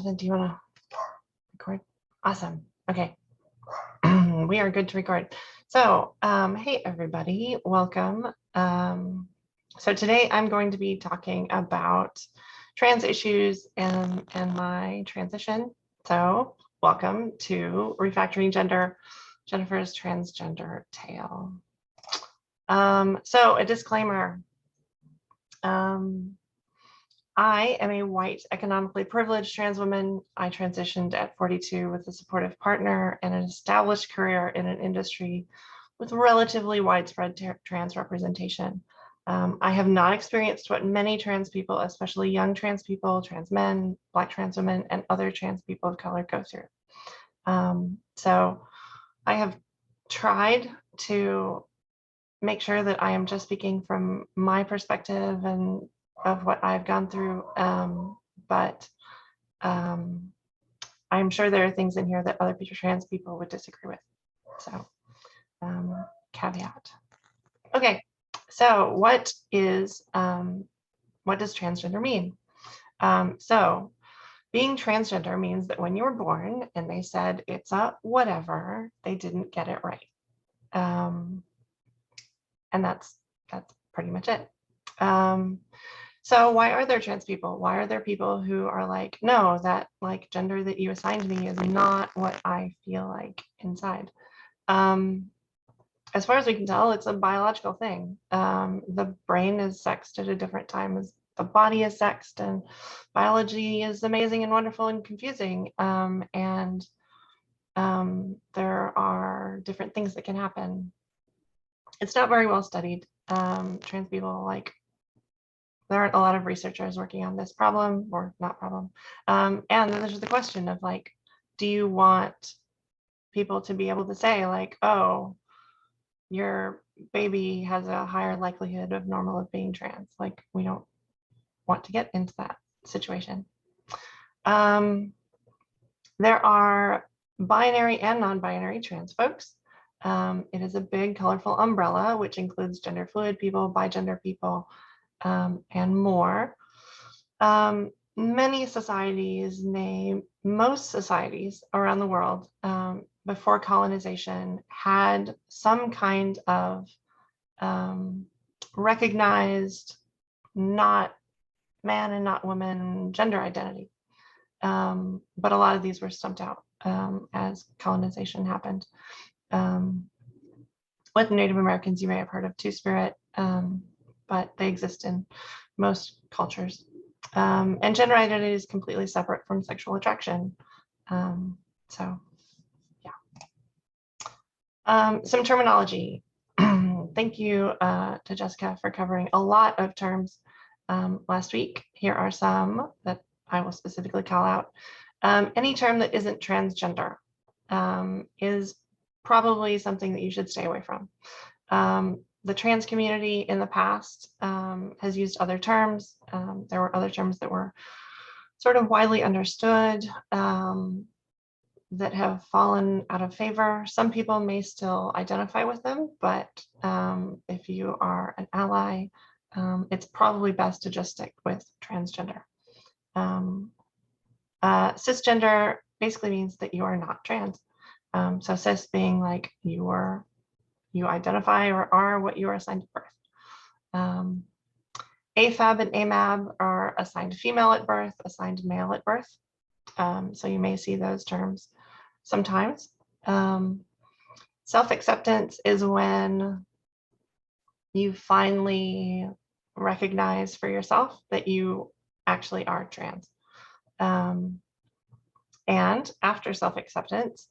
Jonathan, do you want to record? Awesome. Okay. We are good to record. So, hey, everybody, welcome. So today I'm going to be talking about trans issues and my transition. So welcome to Refactoring Gender, Jennifer's Transgender Tale. So a disclaimer. I am a white, economically privileged trans woman. I transitioned at 42 with a supportive partner and an established career in an industry with relatively widespread trans representation. I have not experienced what many trans people, especially young trans people, trans men, Black trans women, and other trans people of color go through. So I have tried to make sure that I am just speaking from my perspective and of what I've gone through, but I'm sure there are things in here that other trans people would disagree with. So, caveat. Okay, so what does transgender mean? So, being transgender means that when you were born and they said it's a whatever, they didn't get it right, and that's pretty much it. So why are there trans people? Why are there people who are like, no, that like gender that you assigned me is not what I feel like inside? As far as we can tell, it's a biological thing. The brain is sexed at a different time as the body is sexed, and biology is amazing and wonderful and confusing. And there are different things that can happen. It's not very well studied. Trans people, there aren't a lot of researchers working on this problem or not problem. And then there's the question of like, do you want people to be able to say like, oh, your baby has a higher likelihood of normal of being trans? Like, we don't want to get into that situation. There are binary and non-binary trans folks. It is a big colorful umbrella, which includes gender fluid people, bigender people, and more. Many societies, most societies around the world before colonization had some kind of recognized not man and not woman gender identity. But a lot of these were stumped out as colonization happened. With Native Americans, you may have heard of Two-Spirit, but they exist in most cultures. And gender identity is completely separate from sexual attraction. So, yeah. Some terminology. Thank you to Jessica for covering a lot of terms last week. Here are some that I will specifically call out. Any term that isn't transgender is probably something that you should stay away from. The trans community in the past has used other terms. There were other terms that were sort of widely understood that have fallen out of favor. Some people may still identify with them, but if you are an ally, it's probably best to just stick with transgender. Cisgender basically means that you are not trans. So cis being like you identify or are what you are assigned at birth. AFAB and AMAB are assigned female at birth, assigned male at birth. So you may see those terms sometimes. Self-acceptance is when you finally recognize for yourself that you actually are trans. And after self-acceptance,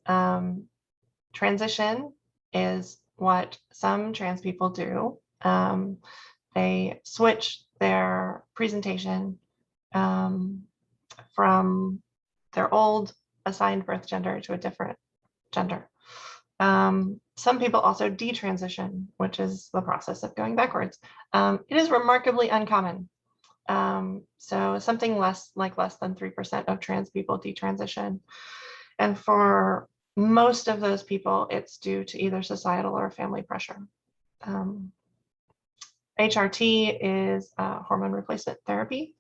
transition is what some trans people do. They switch their presentation from their old assigned birth gender to a different gender. Some people also detransition, which is the process of going backwards. It is remarkably uncommon. So something less than 3% of trans people detransition. And for most of those people, it's due to either societal or family pressure. HRT is hormone replacement therapy.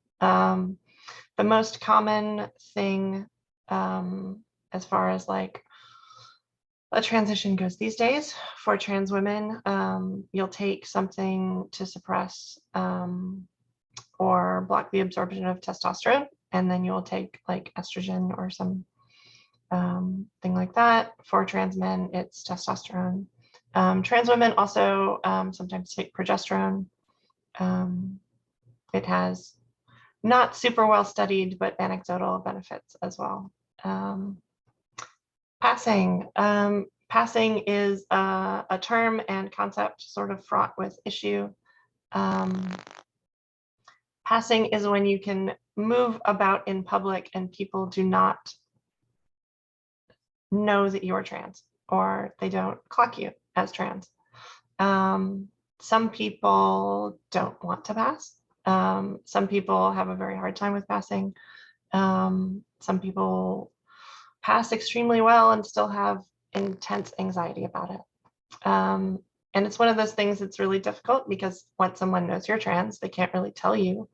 The most common thing as far as like a transition goes these days for trans women, you'll take something to suppress or block the absorption of testosterone, and then you'll take like estrogen or some thing like that. For trans men, it's testosterone. Trans women also sometimes take progesterone. It has not super well studied, but anecdotal benefits as well. Passing. Passing is a term and concept sort of fraught with issue. Passing is when you can move about in public and people do not know that you're trans, or they don't clock you as trans. Some people don't want to pass. Some people have a very hard time with passing. Some people pass extremely well and still have intense anxiety about it. And it's one of those things that's really difficult because once someone knows you're trans, they can't really tell you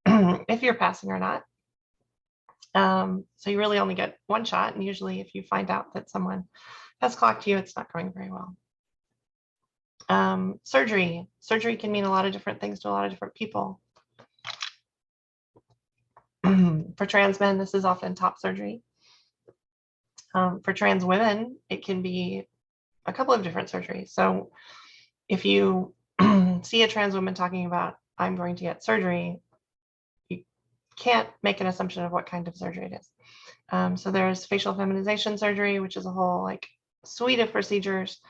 if you're passing or not. So you really only get one shot. And usually if you find out that someone has clocked you, it's not going very well. Surgery. Surgery can mean a lot of different things to a lot of different people. For trans men, this is often top surgery. For trans women, it can be a couple of different surgeries. So if you see a trans woman talking about, I'm going to get surgery, you can't make an assumption of what kind of surgery it is. So there's facial feminization surgery, which is a whole like suite of procedures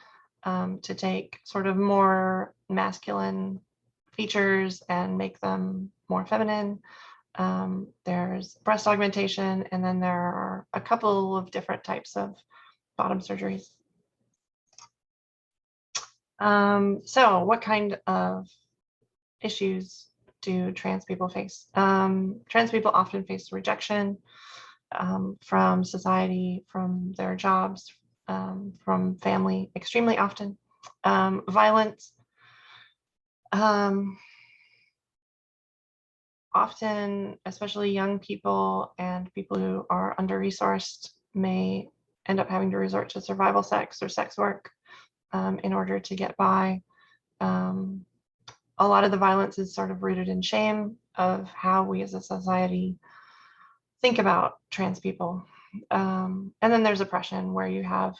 to take sort of more masculine features and make them more feminine. There's breast augmentation, and then there are a couple of different types of bottom surgeries. So what kind of issues do trans people face? Trans people often face rejection from society, from their jobs, from family, extremely often. Violence. Often, especially young people and people who are under-resourced may end up having to resort to survival sex or sex work in order to get by. A lot of the violence is sort of rooted in shame of how we as a society think about trans people. And then there's oppression, where you have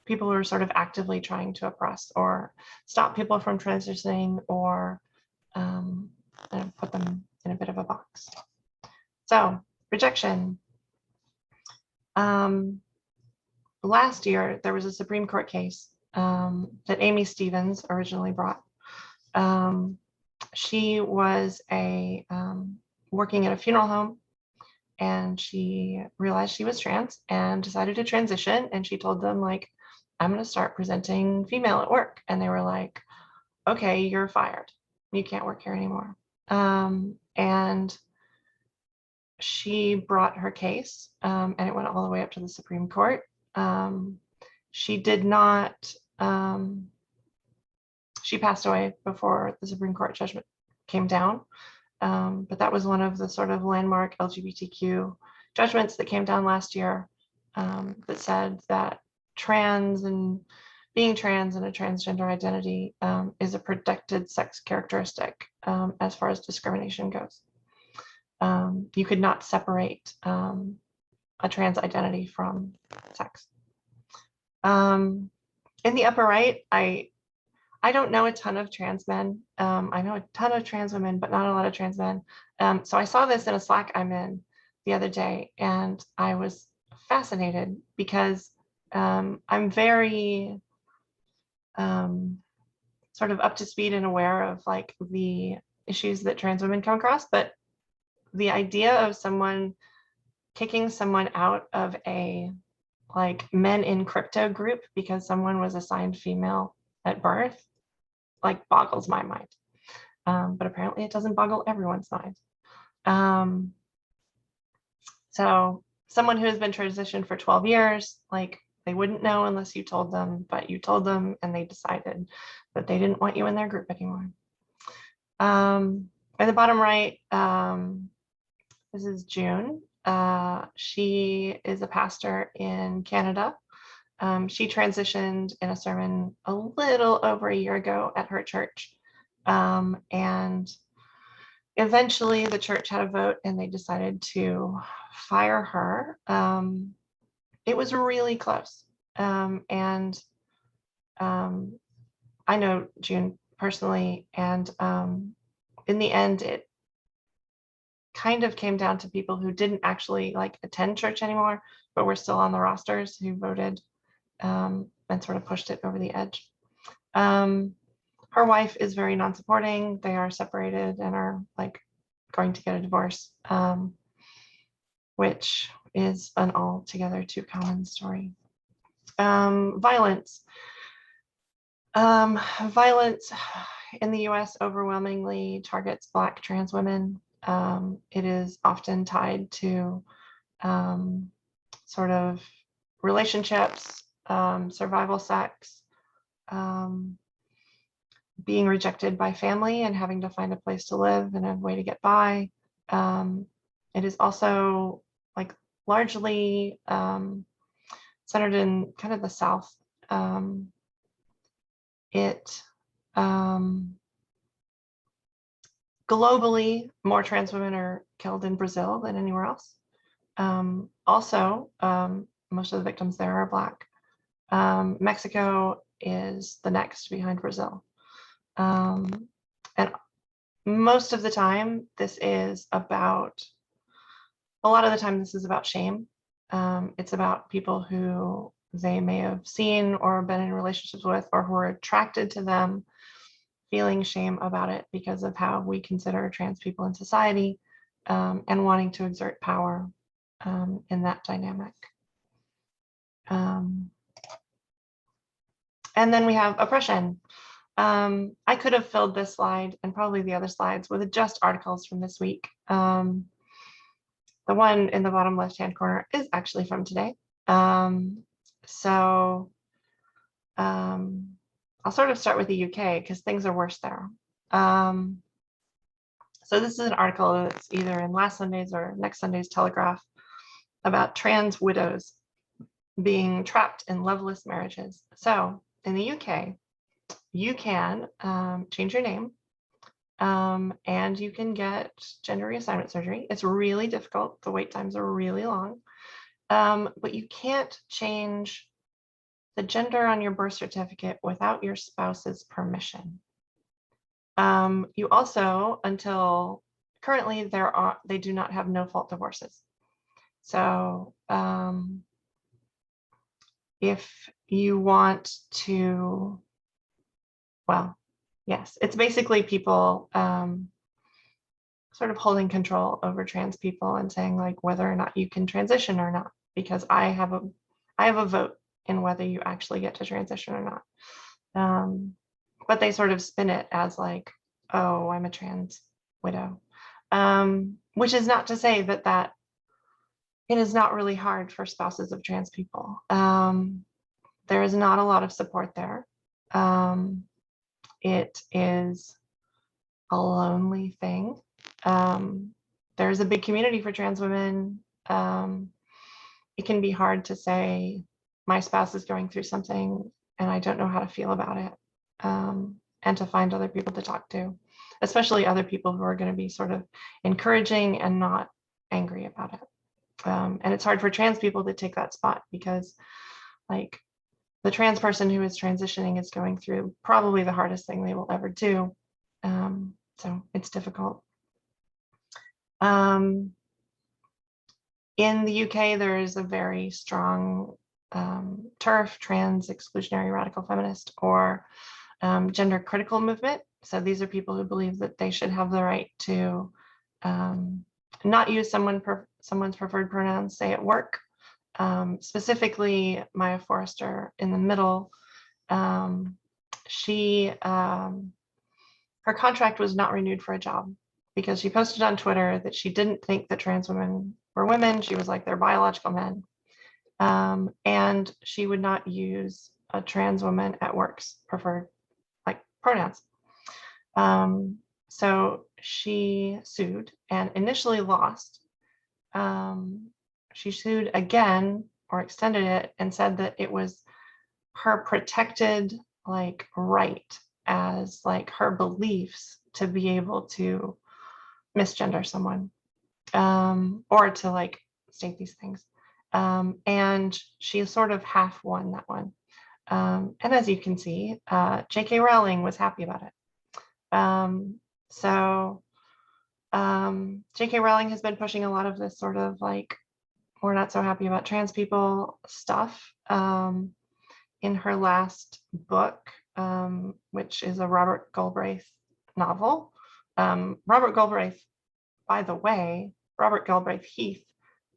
people who are sort of actively trying to oppress or stop people from transitioning, or put them in a bit of a box. So rejection. Last year, there was a Supreme Court case that Amy Stevens originally brought. She was working at a funeral home, and she realized she was trans and decided to transition. And she told them, like, I'm going to start presenting female at work. And they were like, okay, you're fired. You can't work here anymore. And she brought her case, and it went all the way up to the Supreme Court. She did not, she passed away before the Supreme Court judgment came down. But that was one of the sort of landmark LGBTQ judgments that came down last year, that said that being trans and a transgender identity is a protected sex characteristic as far as discrimination goes. You could not separate a trans identity from sex. In the upper right, I don't know a ton of trans men. I know a ton of trans women, but not a lot of trans men. So I saw this in a Slack I'm in the other day, and I was fascinated because I'm very sort of up to speed and aware of like the issues that trans women come across, but the idea of someone kicking someone out of a like men in crypto group because someone was assigned female at birth like boggles my mind. But apparently it doesn't boggle everyone's mind. So someone who has been transitioned for 12 years, like they wouldn't know unless you told them, but you told them and they decided that they didn't want you in their group anymore. At the bottom right, This is June. She is a pastor in Canada. She transitioned in a sermon a little over a year ago at her church. And eventually the church had a vote and they decided to fire her. It was really close. And I know June personally, and in the end, it kind of came down to people who didn't actually like attend church anymore, but were still on the rosters who voted and sort of pushed it over the edge. Her wife is very non-supporting. They are separated and are like going to get a divorce, which is an altogether too common story. Violence. Violence in the US overwhelmingly targets Black trans women. It is often tied to sort of relationships, survival sex, being rejected by family and having to find a place to live and a way to get by. It is also like largely centered in kind of the South. Globally, more trans women are killed in Brazil than anywhere else. Also, most of the victims there are Black. Mexico is the next behind Brazil. And most of the time, this is about shame. It's about people who they may have seen or been in relationships with, or who are attracted to them, feeling shame about it because of how we consider trans people in society, and wanting to exert power in that dynamic. And then we have oppression. I could have filled this slide and probably the other slides with just articles from this week. The one in the bottom left-hand corner is actually from today. So I'll sort of start with the UK because things are worse there. So this is an article that's either in last Sunday's or next Sunday's Telegraph about trans widows being trapped in loveless marriages. So in the UK, you can change your name, and you can get gender reassignment surgery. It's really difficult. The wait times are really long, but you can't change the gender on your birth certificate without your spouse's permission. You also, until currently, they do not have no-fault divorces. So if you want to, well, yes, it's basically people sort of holding control over trans people and saying like whether or not you can transition or not, because I have a vote in whether you actually get to transition or not. But they sort of spin it as like, oh, I'm a trans widow, which is not to say that it is not really hard for spouses of trans people. There is not a lot of support there. It is a lonely thing. There's a big community for trans women. It can be hard to say, my spouse is going through something and I don't know how to feel about it, and to find other people to talk to, especially other people who are going to be sort of encouraging and not angry about it. And it's hard for trans people to take that spot because like the trans person who is transitioning is going through probably the hardest thing they will ever do. So it's difficult. In the UK, there is a very strong TERF, trans exclusionary radical feminist, or gender critical movement. So these are people who believe that they should have the right to not use someone's preferred pronouns, say at work. Specifically, Maya Forrester in the middle, her contract was not renewed for a job because she posted on Twitter that she didn't think that trans women were women. She was like, they're biological men. And she would not use a trans woman at work's preferred like pronouns. So she sued and initially lost. she sued again, or extended it, and said that it was her protected like right as like her beliefs to be able to misgender someone, or to like state these things. And she sort of half won that one. And as you can see, J.K. Rowling was happy about it. J.K. Rowling has been pushing a lot of this sort of like, we're not so happy about trans people stuff, in her last book, which is a Robert Galbraith novel. Robert Galbraith, by the way, Robert Galbraith Heath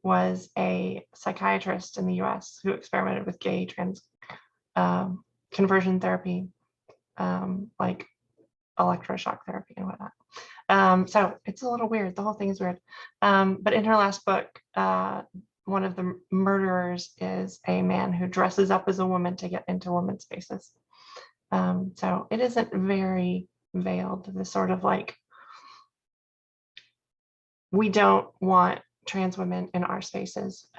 was a psychiatrist in the US who experimented with gay trans conversion therapy, like electroshock therapy and whatnot. So it's a little weird. The whole thing is weird. But in her last book, one of the murderers is a man who dresses up as a woman to get into women's spaces. So it isn't very veiled, this sort of like, we don't want trans women in our spaces,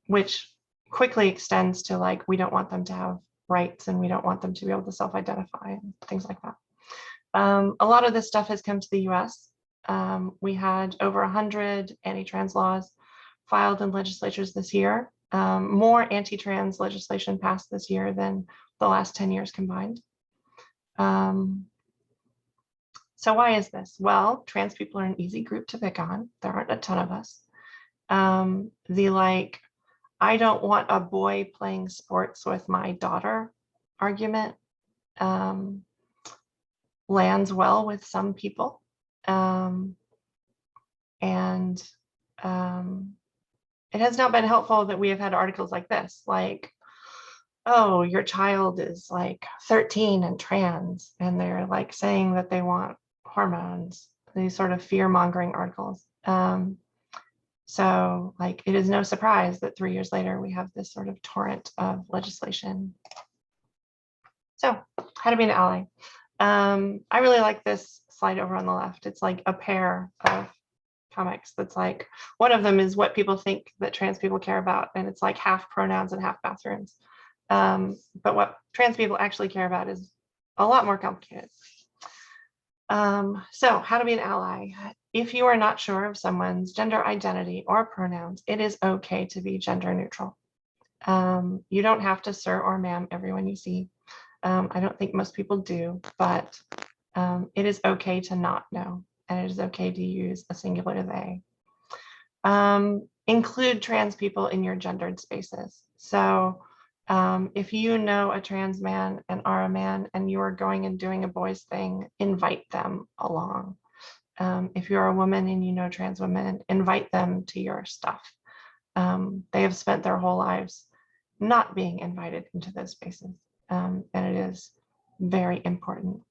which quickly extends to like, we don't want them to have rights and we don't want them to be able to self-identify and things like that. A lot of this stuff has come to the US. We had over 100 anti-trans laws filed in legislatures this year. More anti-trans legislation passed this year than the last 10 years combined. So why is this? Well, trans people are an easy group to pick on. There aren't a ton of us. The like, I don't want a boy playing sports with my daughter argument lands well with some people. It has not been helpful that we have had articles like this, like, oh, your child is like 13 and trans, and they're like saying that they want hormones, these sort of fear-mongering articles. So like, it is no surprise that 3 years later, we have this sort of torrent of legislation. So how to be an ally. I really like this slide over on the left. It's like a pair of comics that's like, one of them is what people think that trans people care about, and it's like half pronouns and half bathrooms. But what trans people actually care about is a lot more complicated. So how to be an ally. If you are not sure of someone's gender identity or pronouns, it is okay to be gender neutral. You don't have to sir or ma'am everyone you see. I don't think most people do, but it is okay to not know, and it is okay to use a singular they. Include trans people in your gendered spaces. So if you know a trans man and are a man and you are going and doing a boys thing, invite them along. If you're a woman and you know trans women, invite them to your stuff. They have spent their whole lives not being invited into those spaces, and it is very important.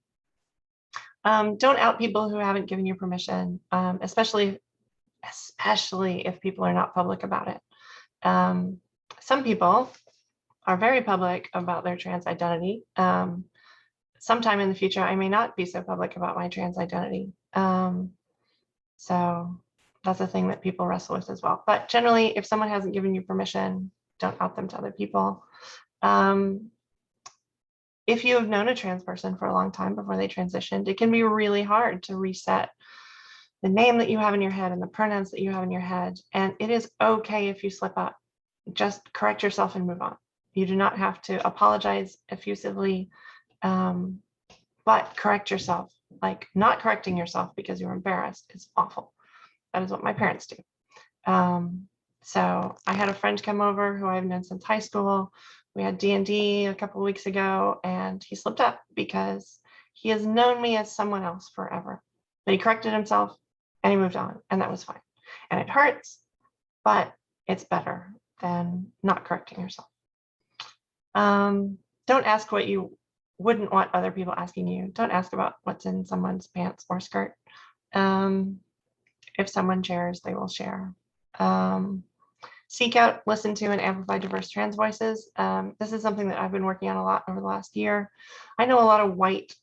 Don't out people who haven't given you permission, especially if people are not public about it. Some people are very public about their trans identity. Sometime in the future, I may not be so public about my trans identity. So that's a thing that people wrestle with as well. But generally, if someone hasn't given you permission, don't out them to other people. If you have known a trans person for a long time before they transitioned, it can be really hard to reset the name that you have in your head and the pronouns that you have in your head. And it is okay if you slip up. Just correct yourself and move on. You do not have to apologize effusively, but correct yourself. Like, not correcting yourself because you're embarrassed is awful. That is what my parents do. So I had a friend come over who I've known since high school. We had D&D a couple of weeks ago, and he slipped up because he has known me as someone else forever. But he corrected himself and he moved on, and that was fine. And it hurts, but it's better than not correcting yourself. Don't ask what you wouldn't want other people asking you. Don't ask about what's in someone's pants or skirt. If someone shares, they will share. Seek out, listen to, and amplify diverse trans voices. This is something that I've been working on a lot over the last year. I know a lot of white,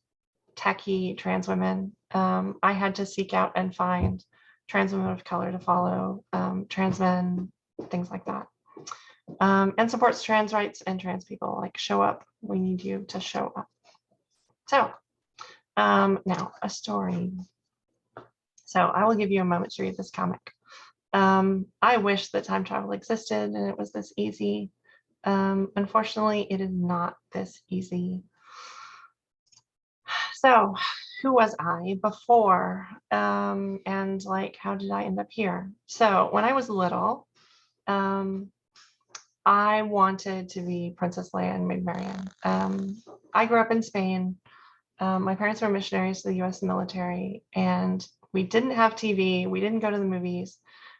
techie trans women. I had to seek out and find trans women of color to follow, trans men, things like that. And supports trans rights and trans people. Like, show up. We need you to show up. So now a story. So I will give you a moment to read this comic. I wish that time travel existed and it was this easy. Unfortunately, it is not this easy. So who was I before? And like, how did I end up here? So when I was little, I wanted to be Princess Leia and Maid Marian. I grew up in Spain. My parents were missionaries to the US military, and we didn't have TV. We didn't go to the movies.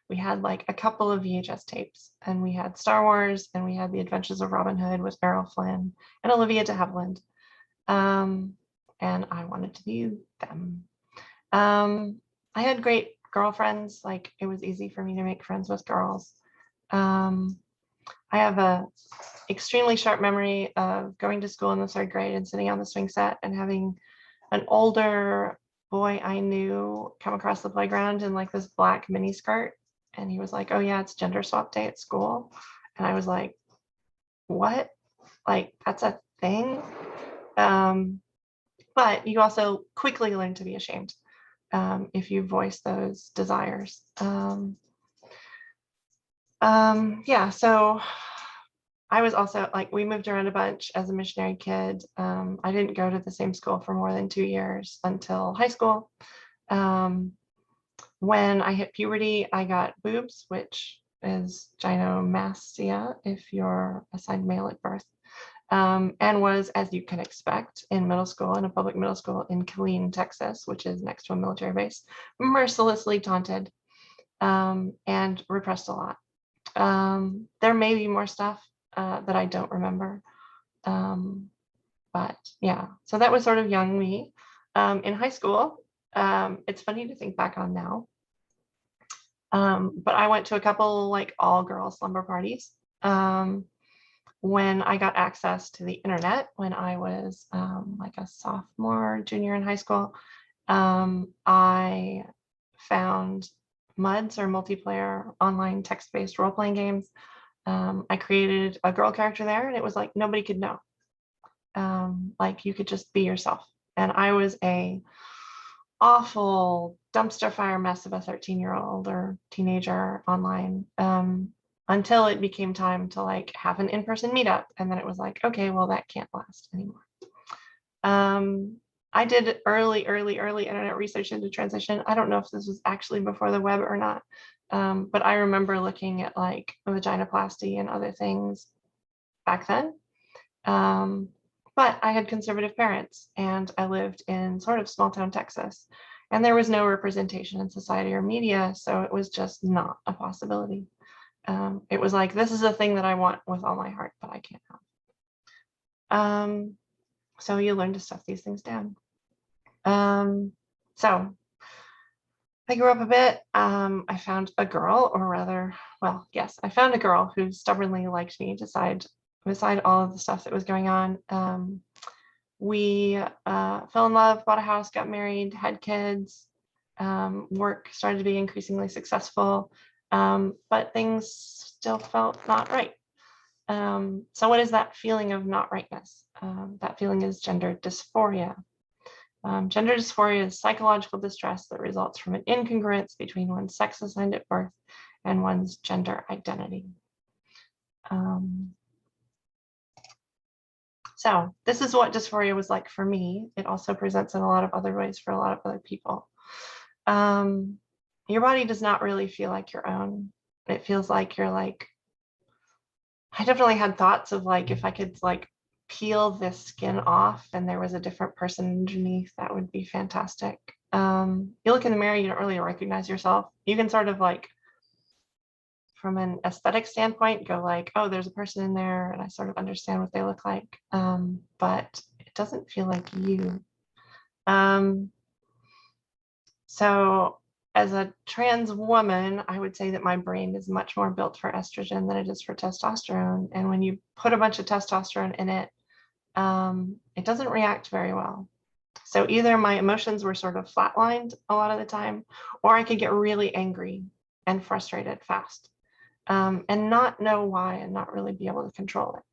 We had like a couple of VHS tapes, and we had Star Wars, and we had The Adventures of Robin Hood with Errol Flynn and Olivia de Havilland. And I wanted to be them. I had great girlfriends. Like, it was easy for me to make friends with girls. I have a extremely sharp memory of going to school in the 3rd grade and sitting on the swing set and having an older boy I knew come across the playground in like this black mini skirt. And he was like, oh yeah, it's gender swap day at school. And I was like, what? Like, that's a thing? But you also quickly learn to be ashamed if you voice those desires. Yeah, so I was also like, we moved around a bunch as a missionary kid. I didn't go to the same school for more than 2 years until high school. When I hit puberty, I got boobs, which is gynomastia if you're assigned male at birth, and was, as you can expect, in middle school, in a public middle school in Killeen, Texas, which is next to a military base, mercilessly taunted and repressed a lot. There may be more stuff that I don't remember. But yeah, so that was sort of young me. In high school, it's funny to think back on now. But I went to a couple like all girls slumber parties when I got access to the internet when I was like a sophomore, junior in high school. I found MUDs, or multiplayer online text-based role-playing games. I created a girl character there, and it was like nobody could know. Like, you could just be yourself. And I was a awful dumpster fire mess of a 13-year-old or teenager online until it became time to like have an in-person meetup. And then it was like, okay, well, that can't last anymore. I did early internet research into transition. I don't know if this was actually before the web or not, but I remember looking at like vaginoplasty and other things back then. But I had conservative parents, and I lived in sort of small town Texas, and there was no representation in society or media, so it was just not a possibility. It was like, this is a thing that I want with all my heart, but I can't have. So you learn to stuff these things down. So I grew up a bit. I found a girl, or rather, well, yes, I found a girl who stubbornly liked me beside all of the stuff that was going on. We fell in love, bought a house, got married, had kids. Work started to be increasingly successful, but things still felt not right. So what is that feeling of not rightness? That feeling is gender dysphoria. Gender dysphoria is psychological distress that results from an incongruence between one's sex assigned at birth and one's gender identity. So this is what dysphoria was like for me. It also presents in a lot of other ways for a lot of other people. Your body does not really feel like your own. It feels like you're like, I definitely had thoughts of like, if I could like peel this skin off and there was a different person underneath, that would be fantastic. You look in the mirror, you don't really recognize yourself. You can sort of like, from an aesthetic standpoint, go like, oh, there's a person in there, and I sort of understand what they look like, but it doesn't feel like you. So as a trans woman, I would say that my brain is much more built for estrogen than it is for testosterone. And when you put a bunch of testosterone in it, it doesn't react very well. So either my emotions were sort of flatlined a lot of the time, or I could get really angry and frustrated fast, and not know why and not really be able to control it.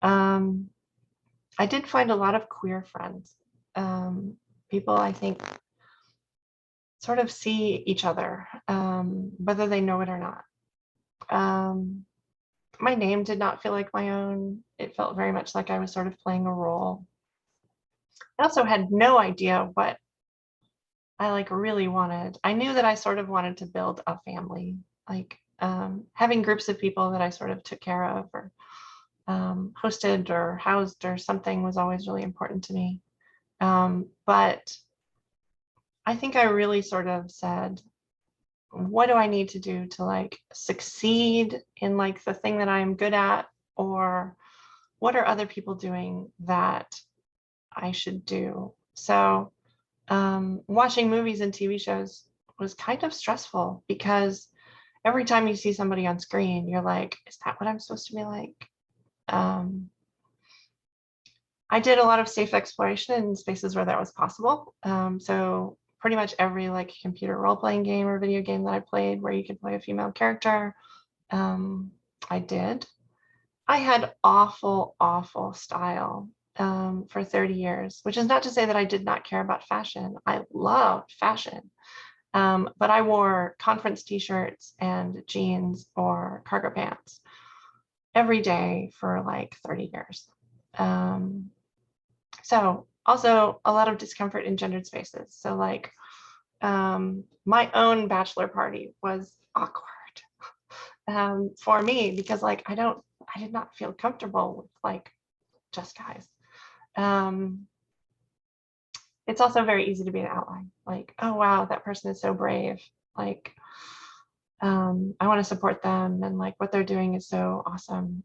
I did find a lot of queer friends, people I think sort of see each other, whether they know it or not. My name did not feel like my own. It felt very much like I was sort of playing a role. I also had no idea what I like really wanted. I knew that I sort of wanted to build a family, like having groups of people that I sort of took care of or hosted or housed or something was always really important to me. But I think I really sort of said, what do I need to do to like succeed in like the thing that I'm good at, or what are other people doing that I should do? So watching movies and TV shows was kind of stressful because every time you see somebody on screen, you're like, is that what I'm supposed to be like? I did a lot of safe exploration in spaces where that was possible. So pretty much every like computer role-playing game or video game that I played where you could play a female character, I did. I had awful, awful style for 30 years, which is not to say that I did not care about fashion. I loved fashion. But I wore conference t-shirts and jeans or cargo pants every day for like 30 years. So also a lot of discomfort in gendered spaces. So like my own bachelor party was awkward for me because like I did not feel comfortable with like just guys. It's also very easy to be an ally. Like, oh wow, that person is so brave. Like, I want to support them, and like what they're doing is so awesome.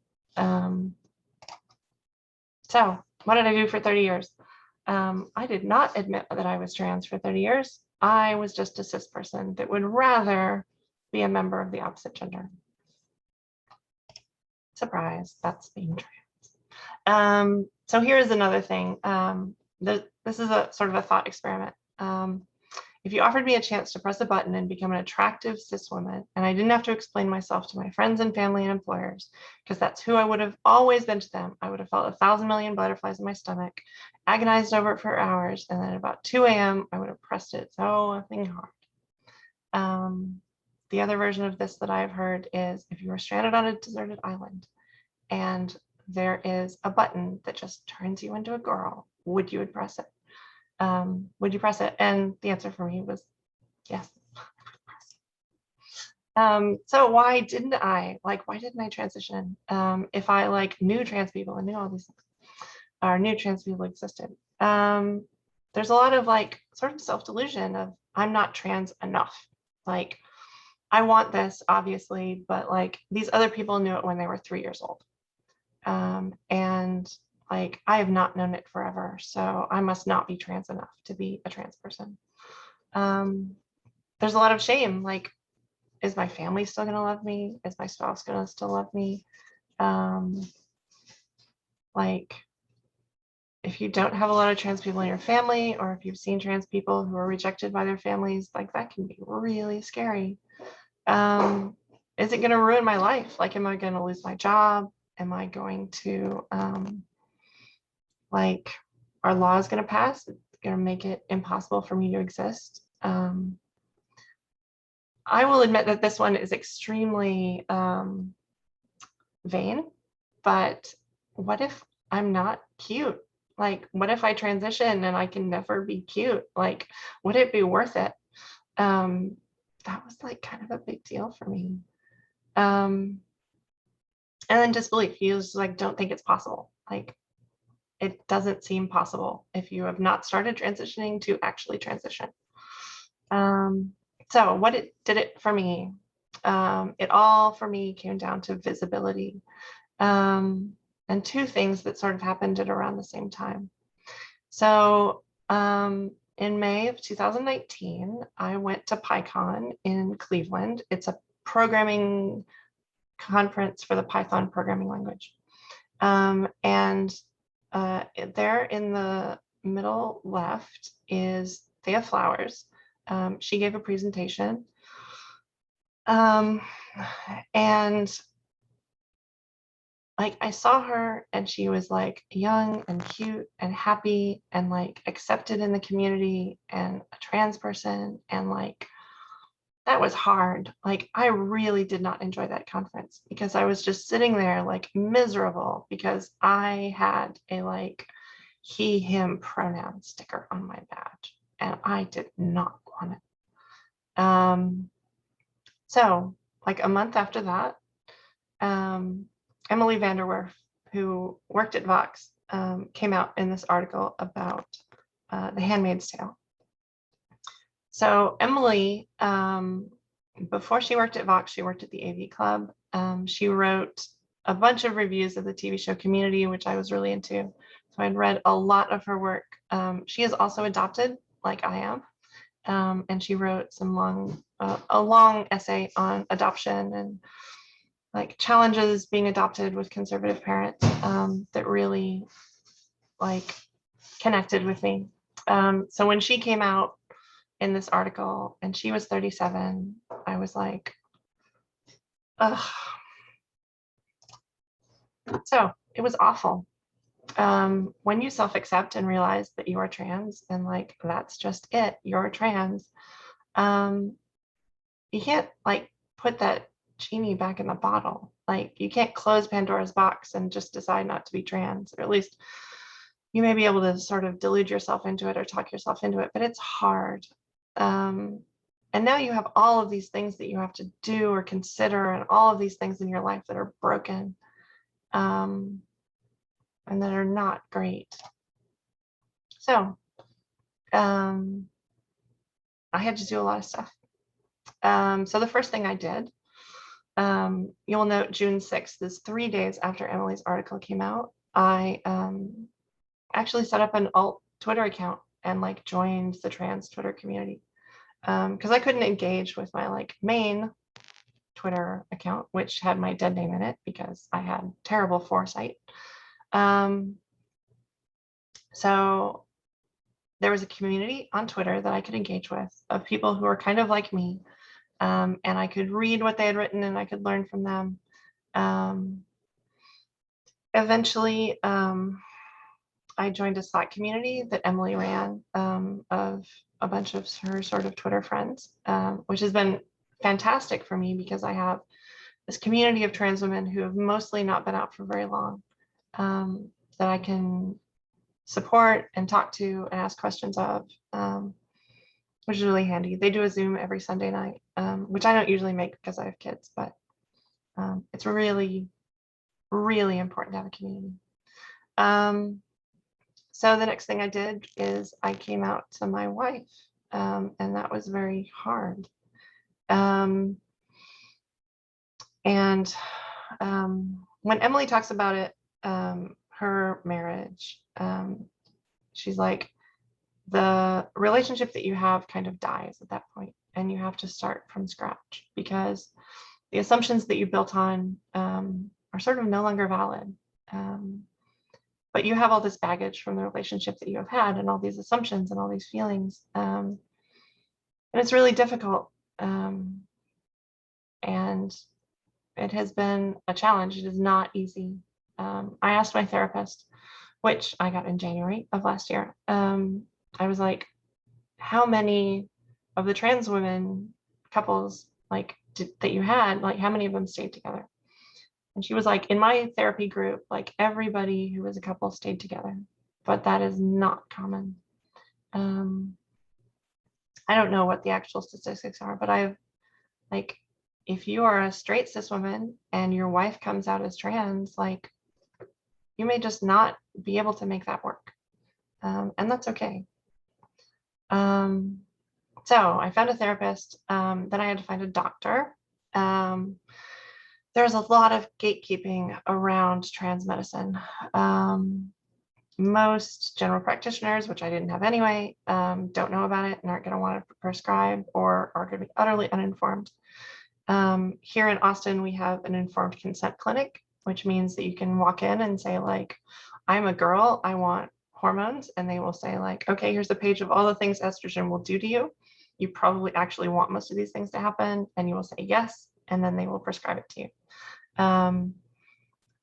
So what did I do for 30 years? I did not admit that I was trans for 30 years. I was just a cis person that would rather be a member of the opposite gender. Surprise, that's being trans. So here's another thing. This is a sort of a thought experiment. If you offered me a chance to press a button and become an attractive cis woman, and I didn't have to explain myself to my friends and family and employers, because that's who I would have always been to them, I would have felt 1,000 million butterflies in my stomach, agonized over it for hours, and then at about 2 a.m., I would have pressed it so effing hard. The other version of this that I've heard is if you were stranded on a deserted island and there is a button that just turns you into a girl, would you press it? Would you press it? And the answer for me was yes. So why didn't I transition? If I like knew trans people and knew all these things, or knew trans people existed, there's a lot of like sort of self-delusion of I'm not trans enough. Like I want this obviously, but like these other people knew it when they were 3 years old. And like I have not known it forever, so I must not be trans enough to be a trans person. There's a lot of shame, like, is my family still gonna love me? Is my spouse gonna still love me? Like, if you don't have a lot of trans people in your family, or if you've seen trans people who are rejected by their families, like that can be really scary. Is it gonna ruin my life? Like, am I gonna lose my job? Am I going to like, our law is going to pass? It's going to make it impossible for me to exist. I will admit that this one is extremely vain, but what if I'm not cute? Like, what if I transition and I can never be cute? Like, would it be worth it? That was like kind of a big deal for me. And then disbelief. He was like, don't think it's possible. Like, it doesn't seem possible if you have not started transitioning to actually transition. So what did it for me? It all for me came down to visibility, and two things that sort of happened at around the same time. So in May of 2019, I went to PyCon in Cleveland. It's a programming conference for the Python programming language. And there in the middle left is Thea Flowers. She gave a presentation. And like I saw her and she was like young and cute and happy and like accepted in the community and a trans person, and like that was hard. Like I really did not enjoy that conference because I was just sitting there like miserable because I had a like he him pronoun sticker on my badge and I did not want it. So like a month after that, Emily Vanderwerf, who worked at Vox, came out in this article about The Handmaid's Tale. So Emily, before she worked at Vox, she worked at the AV Club. She wrote a bunch of reviews of the TV show Community, which I was really into. So I'd read a lot of her work. She is also adopted, like I am. And she wrote a long essay on adoption and like challenges being adopted with conservative parents that really like connected with me. So when she came out in this article and she was 37, I was like, ugh. So it was awful. When you self-accept and realize that you are trans and like that's just it, you're trans, you can't like put that genie back in the bottle. Like you can't close Pandora's box and just decide not to be trans, or at least you may be able to sort of delude yourself into it or talk yourself into it, but it's hard. And now you have all of these things that you have to do or consider, and all of these things in your life that are broken and that are not great. So I had to do a lot of stuff. So the first thing I did, you'll note June 6th is 3 days after Emily's article came out. I actually set up an alt Twitter account and like joined the trans Twitter community because I couldn't engage with my like main Twitter account, which had my dead name in it because I had terrible foresight. So there was a community on Twitter that I could engage with of people who are kind of like me, and I could read what they had written and I could learn from them. Eventually, I joined a Slack community that Emily ran of a bunch of her sort of Twitter friends, which has been fantastic for me because I have this community of trans women who have mostly not been out for very long that I can support and talk to and ask questions of, which is really handy. They do a Zoom every Sunday night, which I don't usually make because I have kids, but it's really, really important to have a community. So the next thing I did is I came out to my wife, and that was very hard. And when Emily talks about it, her marriage, she's like, the relationship that you have kind of dies at that point, and you have to start from scratch because the assumptions that you built on are sort of no longer valid. But you have all this baggage from the relationship that you have had and all these assumptions and all these feelings. And it's really difficult. And it has been a challenge. It is not easy. I asked my therapist, which I got in January of last year. I was like, how many of the trans women couples like that you had, like how many of them stayed together? And she was like, in my therapy group, like everybody who was a couple stayed together, but that is not common. I don't know what the actual statistics are, but I've like, if you are a straight cis woman and your wife comes out as trans, like you may just not be able to make that work. And that's okay. So I found a therapist, then I had to find a doctor. There's a lot of gatekeeping around trans medicine. Most general practitioners, which I didn't have anyway, don't know about it and aren't going to want to prescribe or are going to be utterly uninformed. Here in Austin, we have an informed consent clinic, which means that you can walk in and say like, I'm a girl, I want hormones, and they will say like, okay, here's a page of all the things estrogen will do to you. You probably actually want most of these things to happen, and you will say yes, and then they will prescribe it to you.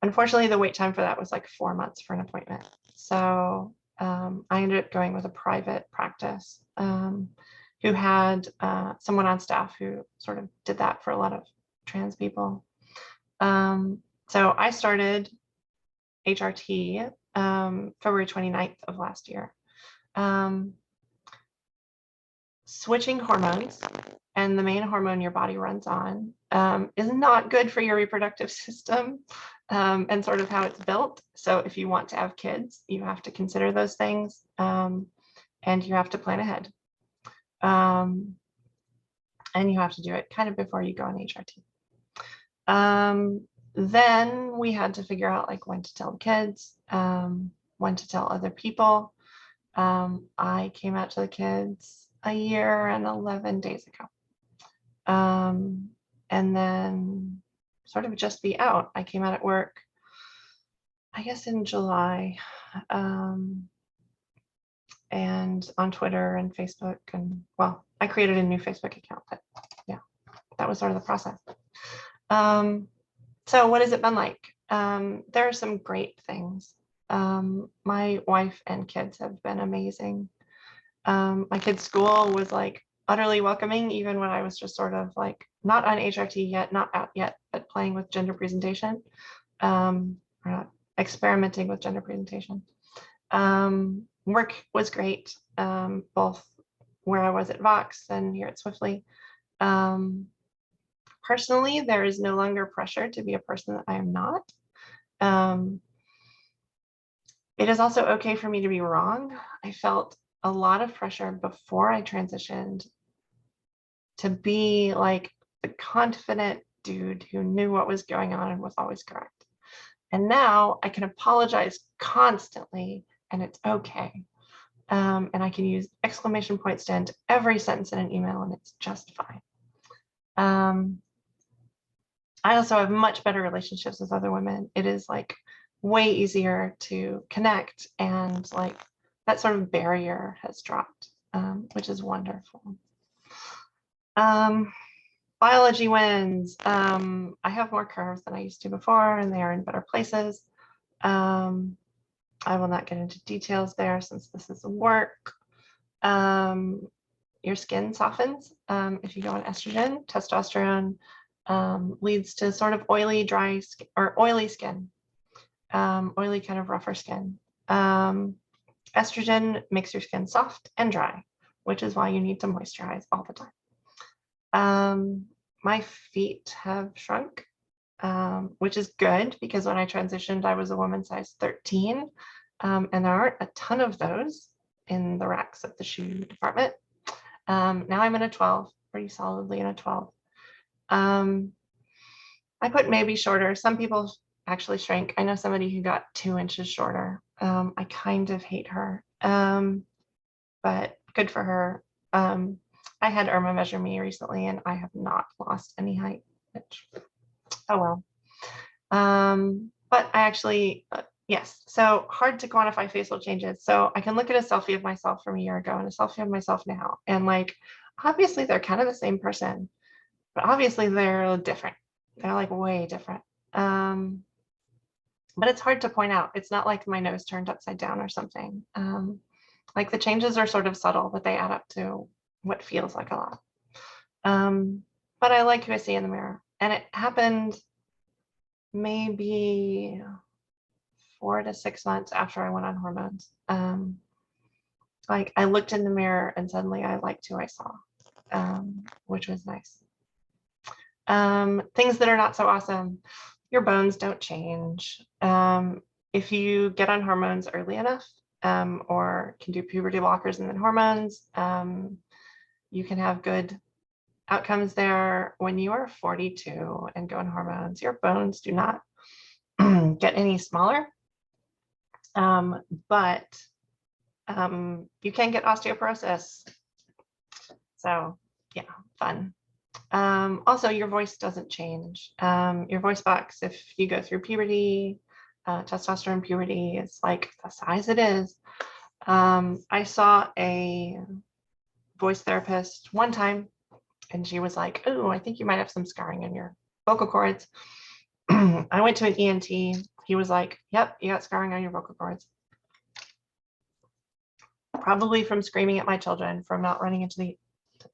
Unfortunately, the wait time for that was like 4 months for an appointment. So I ended up going with a private practice who had someone on staff who sort of did that for a lot of trans people. So I started HRT February 29th of last year. Switching hormones, and the main hormone your body runs on, is not good for your reproductive system and sort of how it's built. So if you want to have kids, you have to consider those things, and you have to plan ahead. And you have to do it kind of before you go on HRT. Then we had to figure out like when to tell the kids, when to tell other people. I came out to the kids a year and 11 days ago. And then sort of just be out. I came out at work, I guess in July, and on Twitter and Facebook, and well, I created a new Facebook account, but yeah, that was sort of the process. So what has it been like? There are some great things. My wife and kids have been amazing. My kids' school was like utterly welcoming, even when I was just sort of like not on HRT yet, not out yet, but playing with gender presentation, or not experimenting with gender presentation. Work was great, both where I was at Vox and here at Swiftly. Personally, there is no longer pressure to be a person that I am not. It is also okay for me to be wrong. I felt a lot of pressure before I transitioned to be like the confident dude who knew what was going on and was always correct. And now I can apologize constantly and it's okay. And I can use exclamation points to end every sentence in an email and it's just fine. I also have much better relationships with other women. It is like way easier to connect, and like that sort of barrier has dropped, which is wonderful. Biology wins. I have more curves than I used to before, and they are in better places. I will not get into details there since this is work. Your skin softens if you go on estrogen. Testosterone leads to sort of oily, dry skin, or oily skin, oily kind of rougher skin. Estrogen makes your skin soft and dry, which is why you need to moisturize all the time. My feet have shrunk, which is good because when I transitioned, I was a woman size 13, and there aren't a ton of those in the racks at the shoe department. Now I'm in a 12, pretty solidly in a 12. I put maybe shorter. Some people actually shrank. I know somebody who got 2 inches shorter. I kind of hate her, but good for her. I had Irma measure me recently and I have not lost any height, which, oh well. But I actually, yes, so hard to quantify facial changes. So I can look at a selfie of myself from a year ago and a selfie of myself now. And like, obviously they're kind of the same person, but obviously they're different. They're like way different. But it's hard to point out. It's not like my nose turned upside down or something. Like the changes are sort of subtle, but they add up to what feels like a lot. But I like who I see in the mirror. And it happened maybe 4 to 6 months after I went on hormones. Like I looked in the mirror and suddenly I liked who I saw, which was nice. Things that are not so awesome. Your bones don't change. If you get on hormones early enough, or can do puberty blockers and then hormones, you can have good outcomes there. When you are 42 and go on hormones, your bones do not get any smaller, but you can get osteoporosis. So yeah, fun. Also, your voice doesn't change. Your voice box, if you go through puberty, testosterone puberty is like the size it is. I saw a voice therapist one time, and she was like, "Oh, I think you might have some scarring in your vocal cords." I went to an ENT. He was like, "Yep, you got scarring on your vocal cords. Probably from screaming at my children, from not running into the,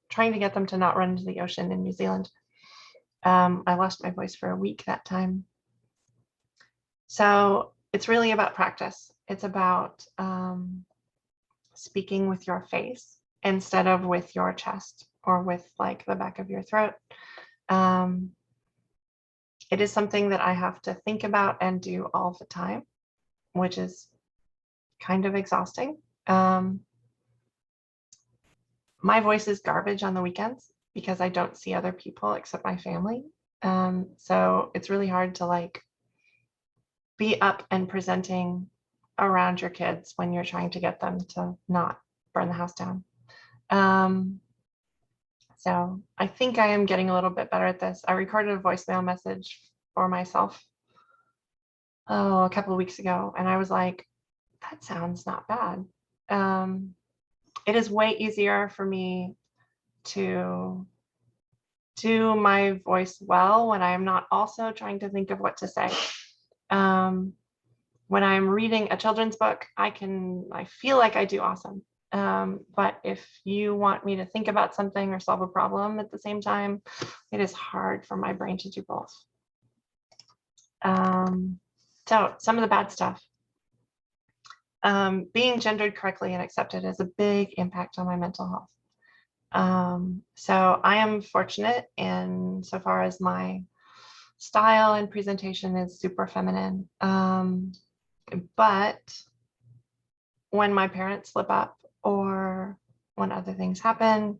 trying to get them to not run into the ocean in New Zealand." I lost my voice for a week that time. So it's really about practice. It's about speaking with your face instead of with your chest or with like the back of your throat. It is something that I have to think about and do all the time, which is kind of exhausting. My voice is garbage on the weekends because I don't see other people except my family. So it's really hard to like be up and presenting around your kids when you're trying to get them to not burn the house down. So I think I am getting a little bit better at this. I recorded a voicemail message for myself a couple of weeks ago, and I was like, that sounds not bad. It is way easier for me to do my voice well when I am not also trying to think of what to say. When I'm reading a children's book, I feel like I do awesome. But if you want me to think about something or solve a problem at the same time, it is hard for my brain to do both. So some of the bad stuff. Being gendered correctly and accepted has a big impact on my mental health. So I am fortunate in so far as my style and presentation is super feminine. But when my parents slip up or when other things happen,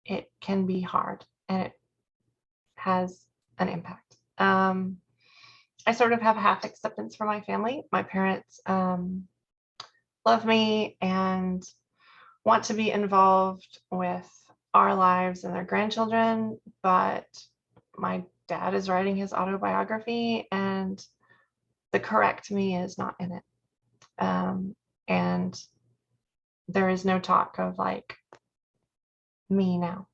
it can be hard and it has an impact. I sort of have half acceptance from my family. My parents love me and want to be involved with our lives and their grandchildren, but my dad is writing his autobiography and the correct me is not in it. And there is no talk of like me now.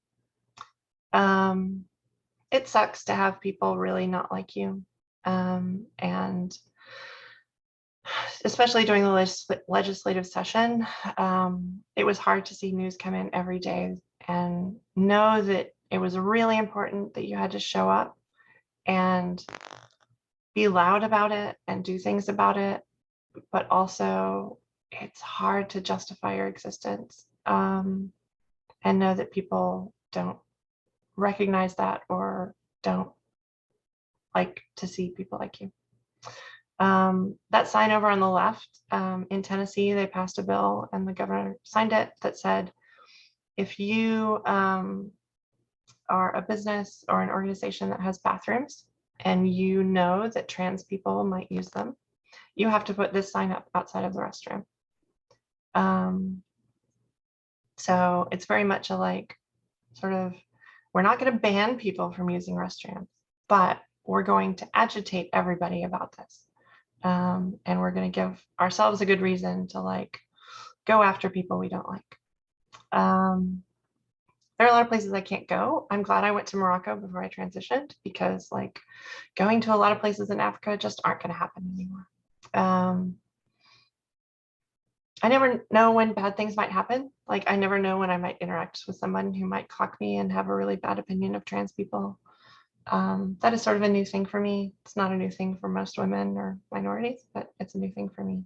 It sucks to have people really not like you. And especially during the legislative session, it was hard to see news come in every day and know that it was really important that you had to show up and be loud about it and do things about it, but also it's hard to justify your existence and know that people don't recognize that or don't like to see people like you. That sign over on the left, in Tennessee, they passed a bill and the governor signed it that said, if you are a business or an organization that has bathrooms and you know that trans people might use them, you have to put this sign up outside of the restroom. So it's very much a like sort of, we're not going to ban people from using restrooms, but we're going to agitate everybody about this. And we're going to give ourselves a good reason to like go after people we don't like. There are a lot of places I can't go. I'm glad I went to Morocco before I transitioned because like going to a lot of places in Africa just aren't going to happen anymore. I never know when bad things might happen. Like I never know when I might interact with someone who might clock me and have a really bad opinion of trans people. That is sort of a new thing for me. It's not a new thing for most women or minorities, but it's a new thing for me.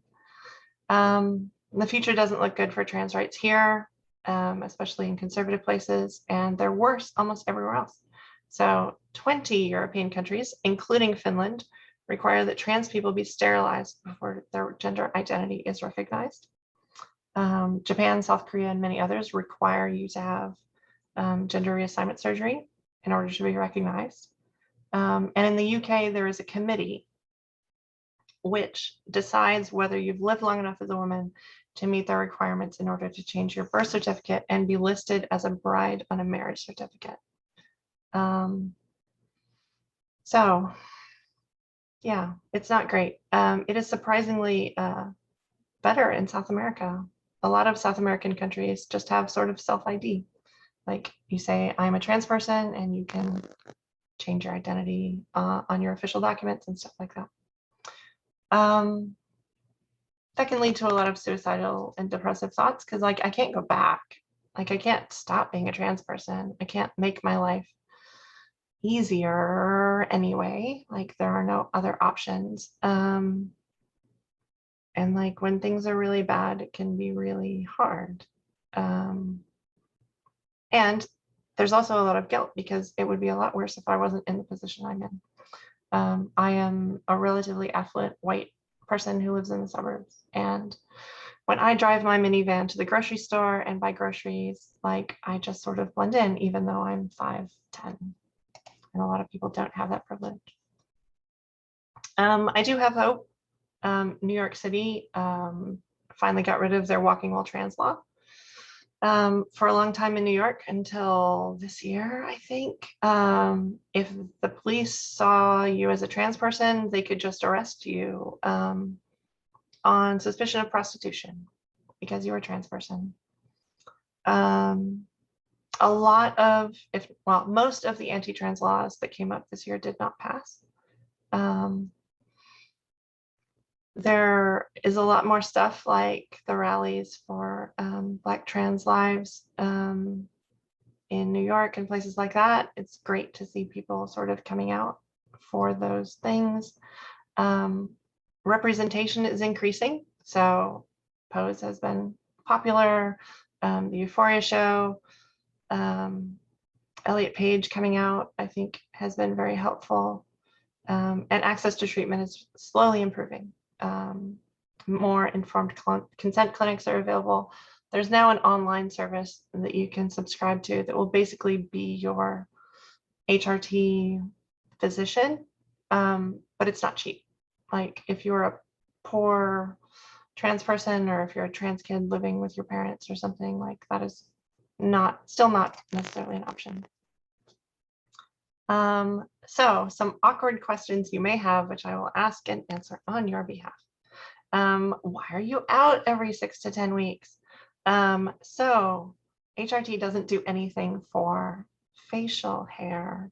The future doesn't look good for trans rights here, especially in conservative places, and they're worse almost everywhere else. So 20 European countries, including Finland, require that trans people be sterilized before their gender identity is recognized. Japan, South Korea, and many others require you to have gender reassignment surgery in order to be recognized. And in the UK, there is a committee which decides whether you've lived long enough as a woman to meet their requirements in order to change your birth certificate and be listed as a bride on a marriage certificate. So Yeah, it's not great. It is surprisingly better in South America. A lot of South American countries just have sort of self-ID. Like you say, I'm a trans person, and you can change your identity on your official documents and stuff like that. That can lead to a lot of suicidal and depressive thoughts because, like, I can't go back. Like, I can't stop being a trans person. I can't make my life easier anyway. Like, there are no other options. And like when things are really bad, it can be really hard. And there's also a lot of guilt because it would be a lot worse if I wasn't in the position I'm in. I am a relatively affluent white person who lives in the suburbs. And when I drive my minivan to the grocery store and buy groceries, like I just sort of blend in, even though I'm 5'10". And a lot of people don't have that privilege. I do have hope. New York City finally got rid of their walking while trans law. For a long time in New York until this year, I think. If the police saw you as a trans person, they could just arrest you on suspicion of prostitution because you were a trans person. A lot of, most of the anti-trans laws that came up this year did not pass. There is a lot more stuff like the rallies for Black trans lives in New York and places like that. It's great to see people sort of coming out for those things. Representation is increasing. So Pose has been popular. The Euphoria show, Elliot Page coming out, I think has been very helpful. And access to treatment is slowly improving. More informed consent clinics are available. There's now an online service that you can subscribe to that will basically be your HRT physician, but it's not cheap. Like if you're a poor trans person or if you're a trans kid living with your parents or something, like that is still not necessarily an option. So some awkward questions you may have, which I will ask and answer on your behalf. Why are you out every 6 to 10 weeks? So HRT doesn't do anything for facial hair.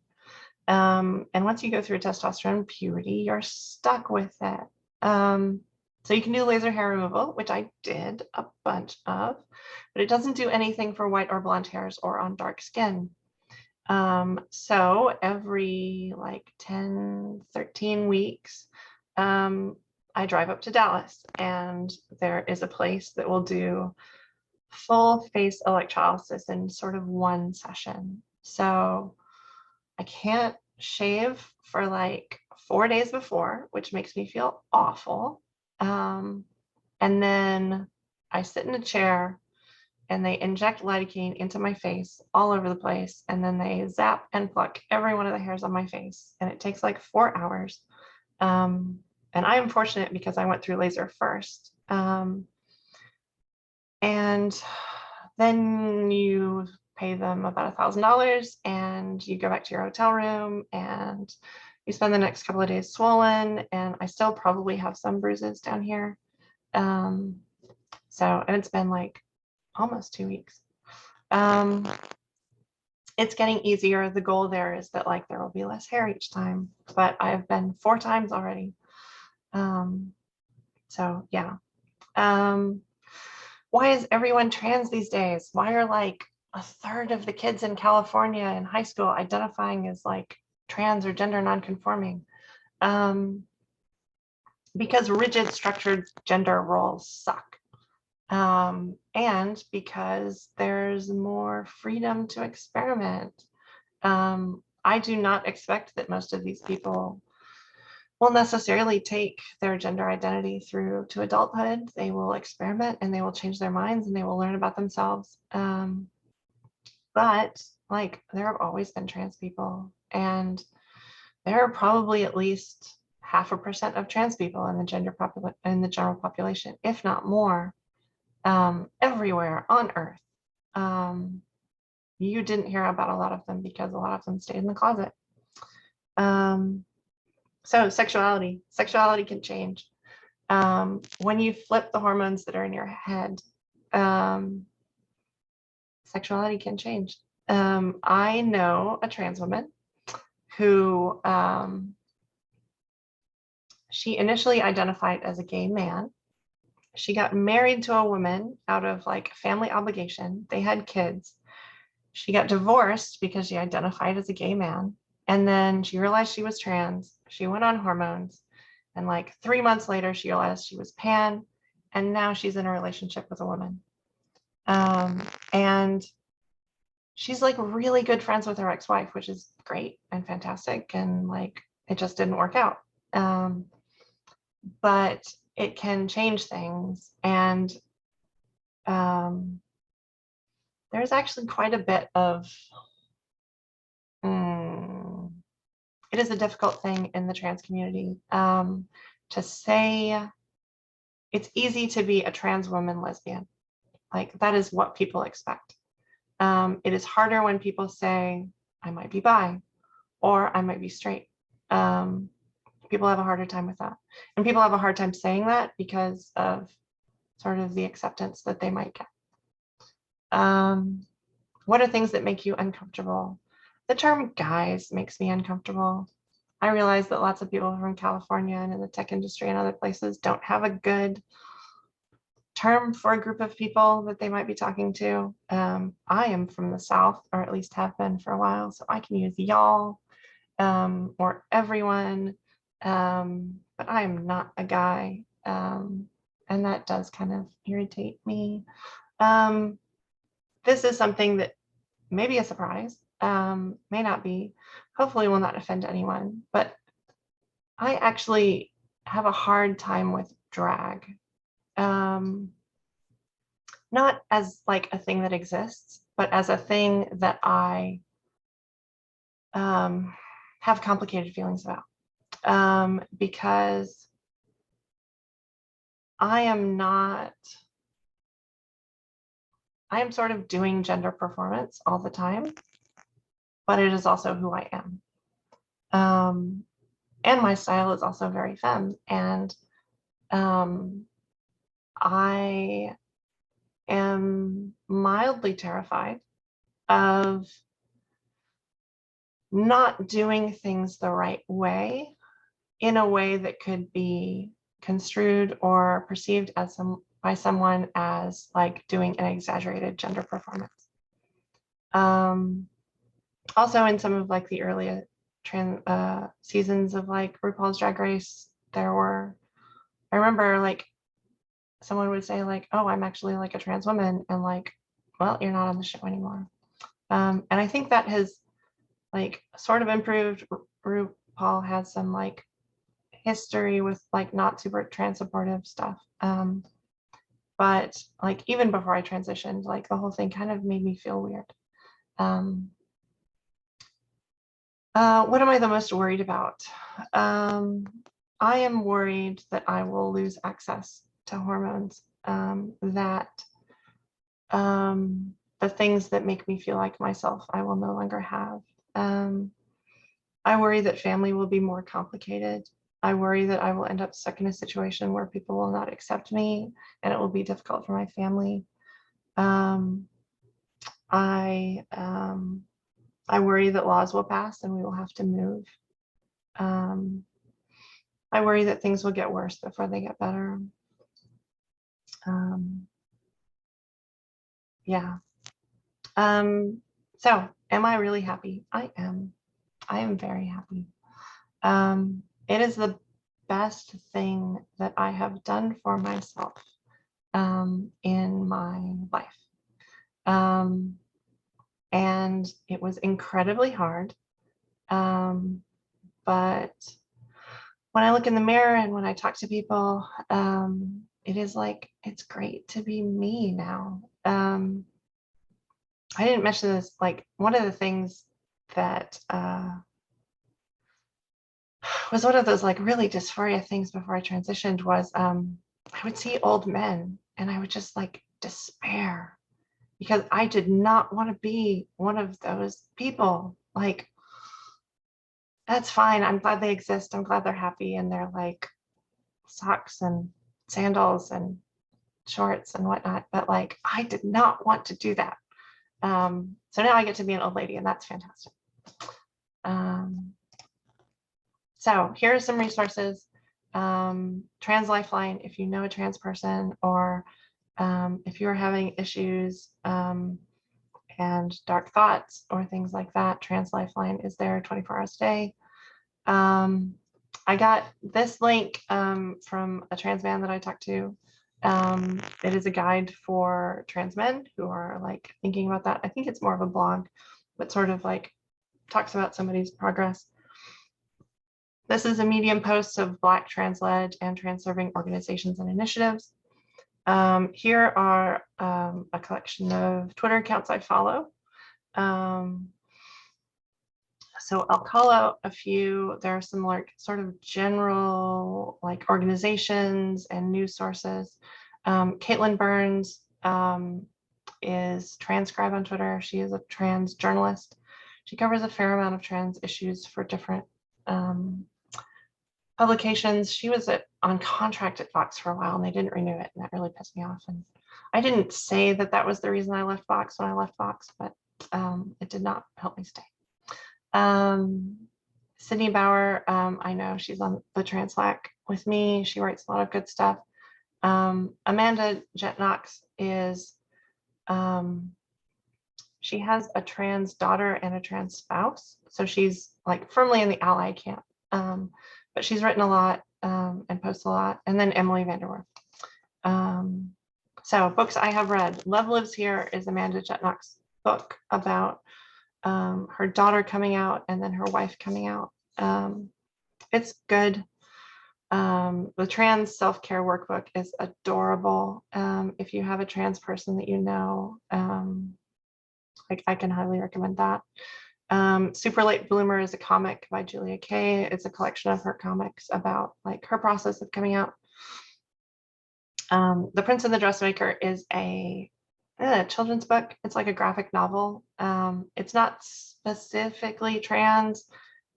And once you go through testosterone puberty, you're stuck with it. So you can do laser hair removal, which I did a bunch of, but it doesn't do anything for white or blonde hairs or on dark skin. So every like 10, 13 weeks, I drive up to Dallas and there is a place that will do full face electrolysis in sort of one session. So I can't shave for like 4 days before, which makes me feel awful. And then I sit in a chair and they inject lidocaine into my face all over the place. And then they zap and pluck every one of the hairs on my face. And it takes like 4 hours. And I'm fortunate because I went through laser first. And then you pay them about $1,000 and you go back to your hotel room and you spend the next couple of days swollen. And I still probably have some bruises down here. And it's been like almost 2 weeks. It's getting easier. The goal there is that like there will be less hair each time, but I've been 4 times already. So yeah. Why is everyone trans these days? Why are like 1/3 of the kids in California in high school identifying as like trans or gender nonconforming? Because rigid structured gender roles suck. And because there's more freedom to experiment. I do not expect that most of these people will necessarily take their gender identity through to adulthood. They will experiment and they will change their minds and they will learn about themselves. But like there have always been trans people, and there are probably at least 0.5% of trans people in the general population, if not more, everywhere on Earth. You didn't hear about a lot of them because a lot of them stayed in the closet. So sexuality can change. When you flip the hormones that are in your head, sexuality can change. I know a trans woman who she initially identified as a gay man. She got married to a woman out of like family obligation. They had kids. She got divorced because she identified as a gay man. And then she realized she was trans. She went on hormones. And like 3 months later, she realized she was pan. And now she's in a relationship with a woman. And she's like really good friends with her ex-wife, which is great and fantastic. And like, it just didn't work out. But it can change things. And there's actually quite a bit of, it is a difficult thing in the trans community to say. It's easy to be a trans woman lesbian. Like that is what people expect. It is harder when people say, I might be bi or I might be straight. People have a harder time with that. And people have a hard time saying that because of sort of the acceptance that they might get. What are things that make you uncomfortable? The term guys makes me uncomfortable. I realize that lots of people from California and in the tech industry and other places don't have a good term for a group of people that they might be talking to. I am from the South, or at least have been for a while, so I can use y'all or everyone, but I am not a guy, and that does kind of irritate me. This is something that may be a surprise, may not be, hopefully will not offend anyone, but I actually have a hard time with drag. Not as like a thing that exists, but as a thing that I have complicated feelings about, because I am sort of doing gender performance all the time, but it is also who I am. And my style is also very femme, and I am mildly terrified of not doing things the right way in a way that could be construed or perceived as by someone as like doing an exaggerated gender performance. Also in some of like the early seasons of like RuPaul's Drag Race, I remember like someone would say like, oh, I'm actually like a trans woman, and like, well, you're not on the show anymore. And I think that has like sort of improved. RuPaul has some like history with like not super trans supportive stuff. But like even before I transitioned, like the whole thing kind of made me feel weird. What am I the most worried about? I am worried that I will lose access to hormones, that the things that make me feel like myself, I will no longer have. I worry that family will be more complicated. I worry that I will end up stuck in a situation where people will not accept me and it will be difficult for my family. I worry that laws will pass and we will have to move. I worry that things will get worse before they get better. Yeah. So am I really happy? I am. I am very happy. It is the best thing that I have done for myself in my life. And it was incredibly hard. But when I look in the mirror and when I talk to people, it is like, it's great to be me now. I didn't mention this, like one of the things that was one of those like really dysphoria things before I transitioned was I would see old men and I would just like despair because I did not want to be one of those people. Like that's fine. I'm glad they exist. I'm glad they're happy and they're like socks and sandals and shorts and whatnot. But like, I did not want to do that. So now I get to be an old lady, and that's fantastic. So here are some resources. Trans Lifeline, if you know a trans person, or if you're having issues and dark thoughts or things like that, Trans Lifeline is there 24 hours a day. I got this link from a trans man that I talked to. It is a guide for trans men who are like thinking about that. I think it's more of a blog, but sort of like talks about somebody's progress. This is a Medium post of Black trans-led and trans-serving organizations and initiatives. Here are a collection of Twitter accounts I follow. So I'll call out a few. There are some like sort of general like organizations and news sources. Caitlin Burns is Transcribe on Twitter. She is a trans journalist. She covers a fair amount of trans issues for different publications. She was on contract at Vox for a while and they didn't renew it, and that really pissed me off. And I didn't say that that was the reason I left Vox when I left Vox, but it did not help me stay. Sydney Bauer, I know she's on the Trans Slack with me. She writes a lot of good stuff. Amanda Jetnox is, she has a trans daughter and a trans spouse. So she's like firmly in the ally camp. But she's written a lot and posts a lot. And then Emily Vanderwerf. So books I have read. Love Lives Here is Amanda Jetnox's book about her daughter coming out and then her wife coming out. It's good. The trans self-care workbook is adorable. If you have a trans person that you know, like I can highly recommend that. Super Late Bloomer is a comic by Julia Kay. It's a collection of her comics about like her process of coming out. The Prince and the Dressmaker is a children's book. It's like a graphic novel. It's not specifically trans.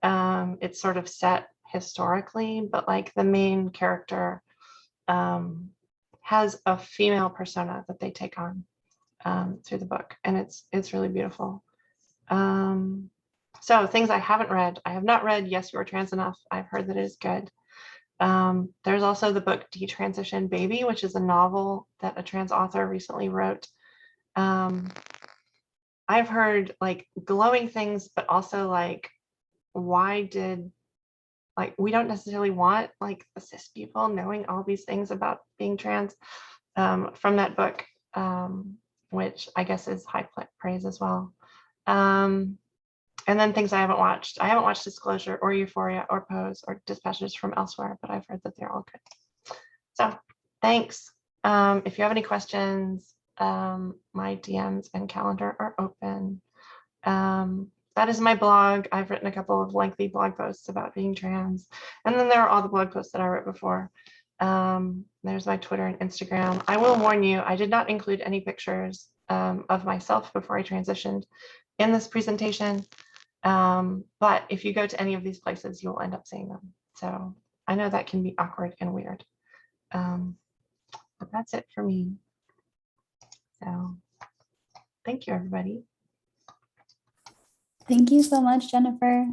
It's sort of set historically, but like the main character has a female persona that they take on through the book, and it's really beautiful. So things I haven't read. I have not read Yes, You're Trans Enough. I've heard that it is good. There's also the book Detransition Baby, which is a novel that a trans author recently wrote. I've heard like glowing things, but also like, why did, like, we don't necessarily want like the cis people knowing all these things about being trans from that book, which I guess is high praise as well. And then things I haven't watched. I haven't watched Disclosure or Euphoria or Pose or Dispatches from Elsewhere, but I've heard that they're all good. So thanks. If you have any questions, my DMs and calendar are open. That is my blog. I've written a couple of lengthy blog posts about being trans. And then there are all the blog posts that I wrote before. There's my Twitter and Instagram. I will warn you, I did not include any pictures of myself before I transitioned in this presentation. But if you go to any of these places, you'll end up seeing them. So I know that can be awkward and weird. But that's it for me. So thank you, everybody. Thank you so much, Jennifer.